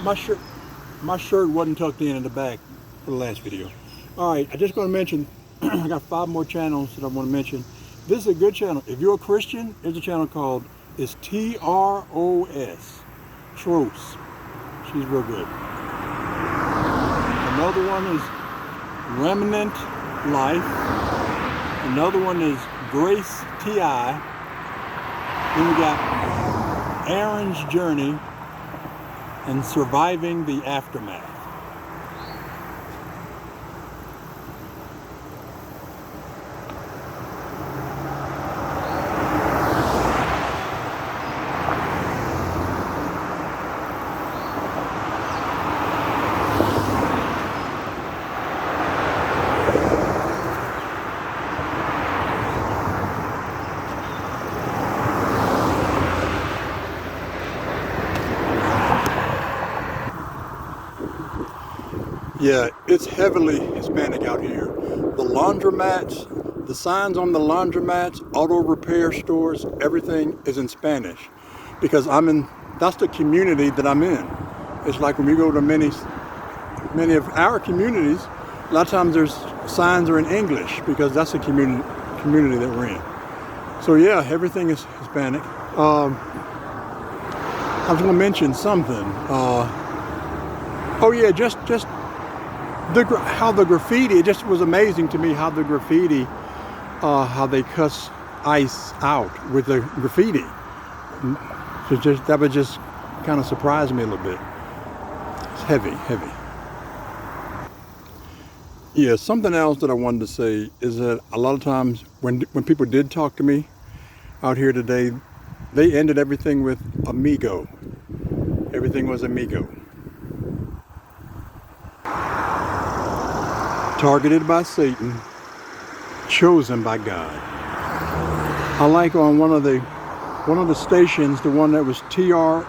My shirt, my shirt wasn't tucked in the back for the last video. All right, I'm just going to mention. I got 5 more channels that I want to mention. This is a good channel. If you're a Christian, there's a channel called Tros. Tros. She's real good. Another one is Remnant Life. Another one is Grace Ti. Then we got Aaron's Journey and Surviving the Aftermath. Yeah, it's heavily Hispanic out here. The laundromats, the signs on the laundromats, auto repair stores, everything is in Spanish. Because that's the community that I'm in. It's like when we go to many of our communities, a lot of times there's signs are in English because that's the community that we're in. So yeah, everything is Hispanic. I was going to mention something. Oh yeah, just how the graffiti, it just was amazing to me how the graffiti, how they cuss ICE out with the graffiti. That would just kind of surprise me a little bit. It's heavy. Yeah, something else that I wanted to say is that a lot of times when people did talk to me out here today, they ended everything with amigo. Everything was amigo. Targeted by Satan, chosen by God. I like on one of the stations, the one that was Tros,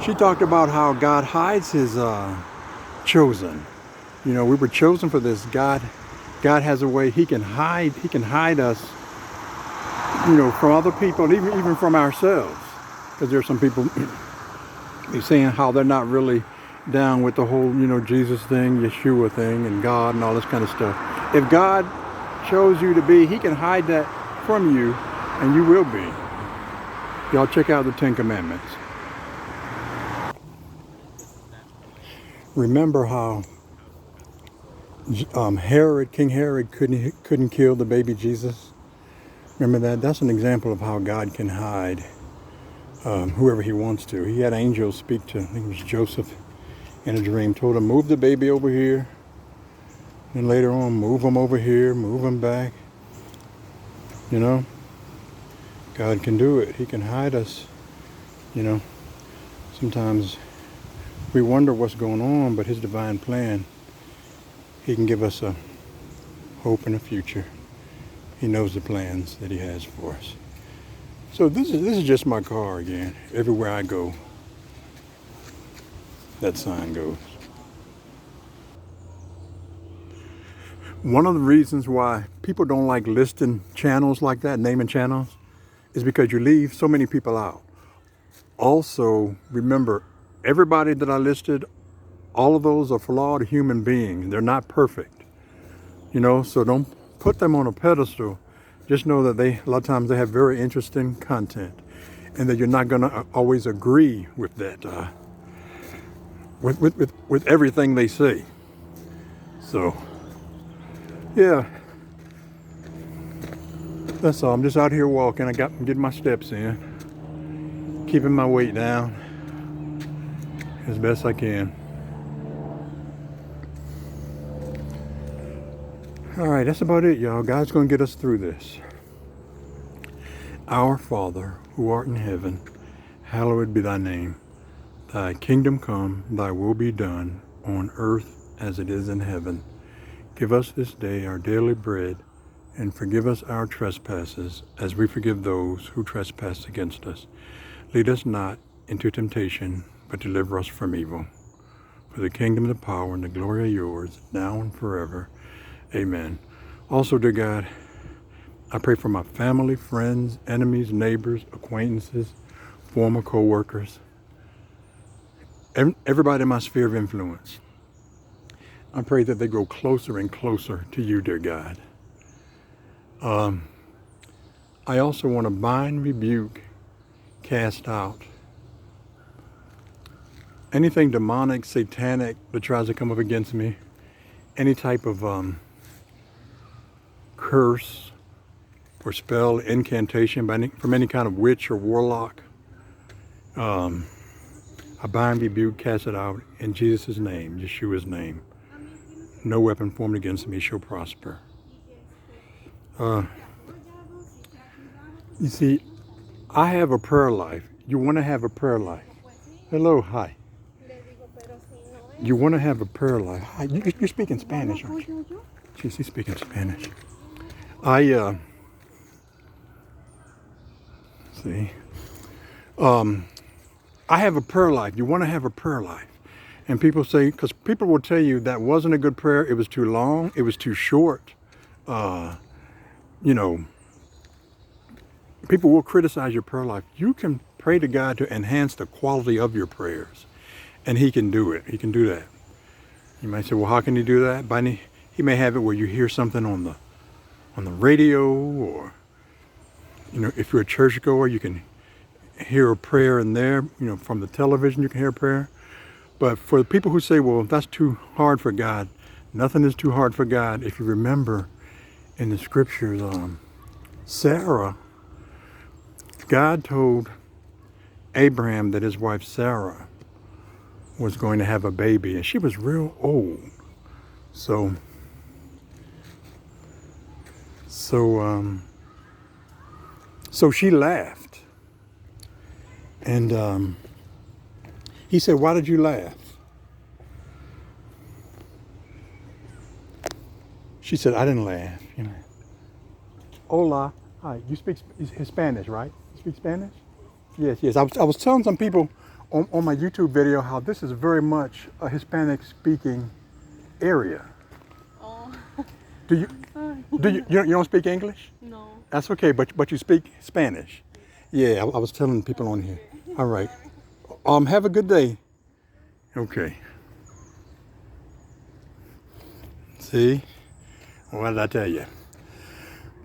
she talked about how God hides his chosen. You know, we were chosen for this. God has a way he can hide us, you know, from other people, even from ourselves. Because there's some people they're saying how they're not really down with the whole, you know, Jesus thing, Yeshua thing, and God and all this kind of stuff. If God chose you to be, he can hide that from you, and you will be. Y'all check out the 10 Commandments. Remember how King Herod couldn't kill the baby Jesus? Remember that? That's an example of how God can hide whoever he wants to. He had angels speak to, I think it was Joseph, in a dream, told him, move the baby over here. And later on, move him over here, move him back. You know, God can do it. He can hide us. You know, sometimes we wonder what's going on, but his divine plan, he can give us a hope and a future. He knows the plans that he has for us. So this is just my car again. Everywhere I go, that sign goes. One of the reasons why people don't like listing channels like that, naming channels, is because you leave so many people out. Also, remember, everybody that I listed, all of those are flawed human beings. They're not perfect. You know, so don't put them on a pedestal. Just know that a lot of times they have very interesting content, and that you're not going to always agree with that, with everything they say. So, yeah, that's all. I'm just out here walking. I'm getting my steps in, keeping my weight down as best I can. All right, that's about it, y'all. God's going to get us through this. Our Father, who art in heaven, hallowed be thy name. Thy kingdom come, thy will be done, on earth as it is in heaven. Give us this day our daily bread, and forgive us our trespasses, as we forgive those who trespass against us. Lead us not into temptation, but deliver us from evil. For the kingdom, the power, and the glory are yours, now and forever. Amen. Also, dear God, I pray for my family, friends, enemies, neighbors, acquaintances, former co-workers, everybody in my sphere of influence. I pray that they grow closer and closer to you, dear God. I also want to bind, rebuke, cast out anything demonic, satanic that tries to come up against me. Any type of curse or spell, incantation from any kind of witch or warlock. I bind, rebuke, cast it out in Jesus' name, Yeshua's name. No weapon formed against me shall prosper. You see, I have a prayer life. You want to have a prayer life. Hello, hi. You want to have a prayer life. Hi, you're speaking Spanish, aren't you? She's speaking Spanish. See. I have a prayer life. You want to have a prayer life. And people say, because people will tell you that wasn't a good prayer. It was too long. It was too short. You know, people will criticize your prayer life. You can pray to God to enhance the quality of your prayers. And he can do it. He can do that. You might say, well, how can he do that? He may have it where you hear something on the radio, or, you know, if you're a churchgoer, you can hear a prayer in there. You know, from the television, you can hear a prayer. But for the people who say, well, that's too hard for God, nothing is too hard for God. If you remember in the scriptures, Sarah, God told Abraham that his wife Sarah was going to have a baby, and she was real old. So she laughed. And he said, why did you laugh? She said, I didn't laugh. You know. Hola. Hi. You speak Spanish, right? You speak Spanish? Yes. I was telling some people on my YouTube video how this is very much a Hispanic speaking area. Oh. You don't speak English? No. That's okay, but you speak Spanish. Yeah, I was telling people on here. All right. Have a good day. Okay. See? What did I tell you?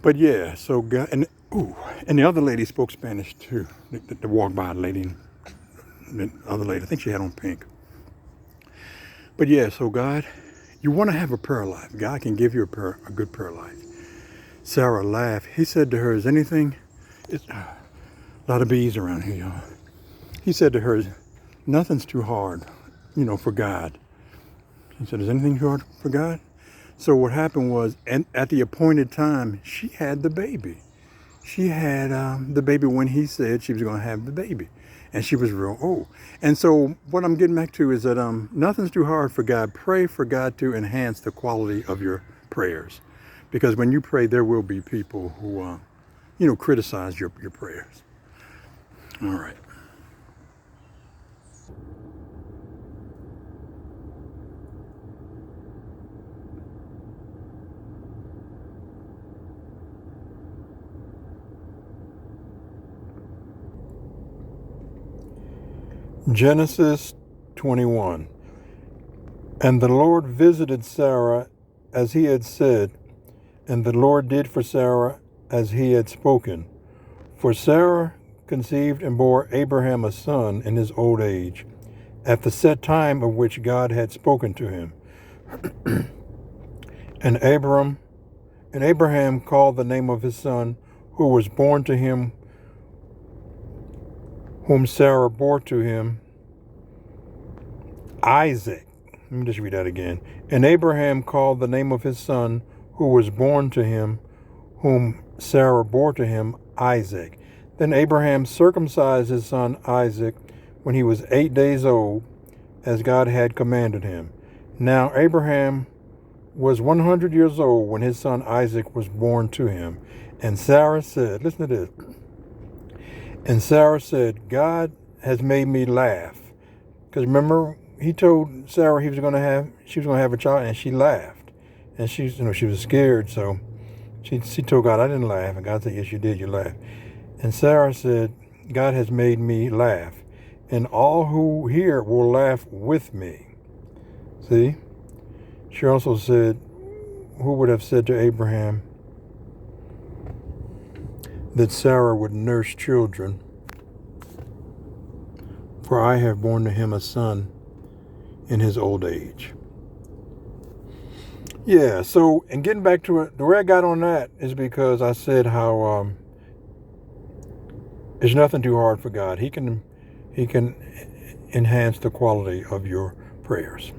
But yeah, so God, and the other lady spoke Spanish too. The walk by lady, the other lady, I think she had on pink. But yeah, so God, you want to have a prayer life. God can give you a good prayer life. Sarah laughed. He said to her, is anything, a lot of bees around here, y'all. He said to her, nothing's too hard, you know, for God. He said, is anything too hard for God? So what happened was, and at the appointed time, she had the baby. She had the baby when he said she was going to have the baby. And she was real old. And so what I'm getting back to is that nothing's too hard for God. Pray for God to enhance the quality of your prayers. Because when you pray, there will be people who, you know, criticize your prayers. All right. Genesis 21. And the Lord visited Sarah as he had said, and the Lord did for Sarah as he had spoken. For Sarah conceived and bore Abraham a son in his old age, at the set time of which God had spoken to him. And Abraham called the name of his son, who was born to him, whom Sarah bore to him, Isaac. Let me just read that again. And Abraham called the name of his son, who was born to him, whom Sarah bore to him, Isaac. Then Abraham circumcised his son Isaac when he was 8 days old, as God had commanded him. Now Abraham was 100 years old when his son Isaac was born to him. And Sarah said, listen to this. And Sarah said, God has made me laugh. Because remember, he told Sarah she was going to have a child, and she laughed. And she was scared, so she told God, I didn't laugh. And God said, yes, you did, you laughed. And Sarah said, God has made me laugh. and all who hear will laugh with me. See? She also said, who would have said to Abraham that Sarah would nurse children? For I have borne to him a son in his old age. Yeah, so, and getting back to it, the way I got on that is because I said how there's nothing too hard for God. He can enhance the quality of your prayers.